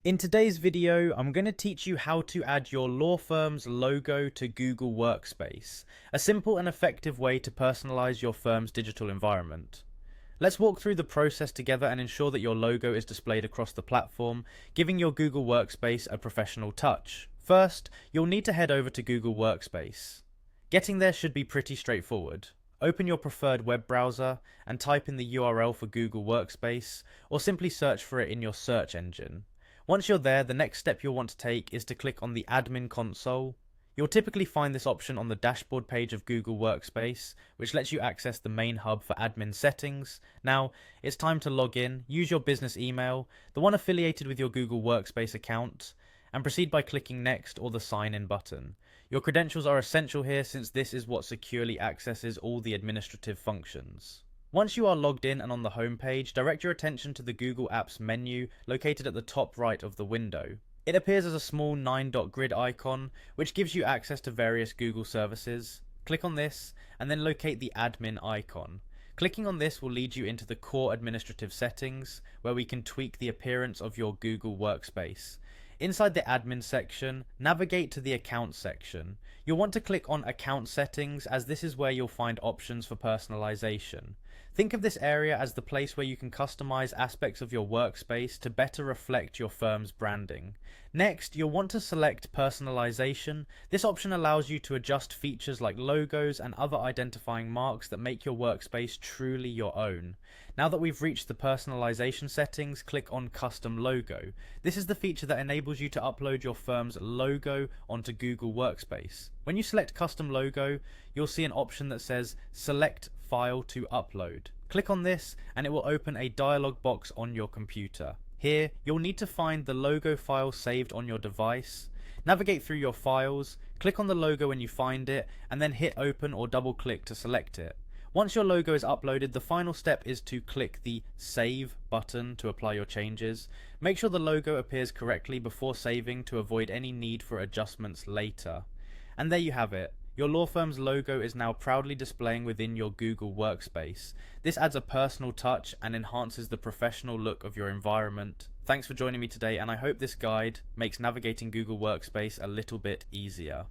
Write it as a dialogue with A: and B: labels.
A: In today's video, I'm going to teach you how to add your law firm's logo to Google Workspace, a simple and effective way to personalize your firm's digital environment. Let's walk through the process together and ensure that your logo is displayed across the platform, giving your Google Workspace a professional touch. First, you'll need to head over to Google Workspace. Getting there should be pretty straightforward. Open your preferred web browser and type in the URL for Google Workspace, or simply search for it in your search engine. Once you're there, the next step you'll want to take is to click on the Admin Console. You'll typically find this option on the dashboard page of Google Workspace, which lets you access the main hub for admin settings. Now, it's time to log in, use your business email, the one affiliated with your Google Workspace account, and proceed by clicking Next or the Sign In button. Your credentials are essential here since this is what securely accesses all the administrative functions. Once you are logged in and on the home page, direct your attention to the Google Apps menu located at the top right of the window. It appears as a small 9-dot grid icon, which gives you access to various Google services. Click on this and then locate the admin icon. Clicking on this will lead you into the core administrative settings, where we can tweak the appearance of your Google Workspace. Inside the admin section, navigate to the account section. You'll want to click on account settings, as this is where you'll find options for personalization. Think of this area as the place where you can customize aspects of your workspace to better reflect your firm's branding. Next, you'll want to select personalization. This option allows you to adjust features like logos and other identifying marks that make your workspace truly your own. Now that we've reached the personalization settings, click on Custom Logo. This is the feature that enables you to upload your firm's logo onto Google Workspace. When you select Custom Logo, you'll see an option that says Select File to Upload. Click on this and it will open a dialog box on your computer. Here, you'll need to find the logo file saved on your device. Navigate through your files, click on the logo when you find it, and then hit open or double click to select it. Once your logo is uploaded, the final step is to click the Save button to apply your changes. Make sure the logo appears correctly before saving to avoid any need for adjustments later. And there you have it. Your law firm's logo is now proudly displaying within your Google Workspace. This adds a personal touch and enhances the professional look of your environment. Thanks for joining me today, and I hope this guide makes navigating Google Workspace a little bit easier.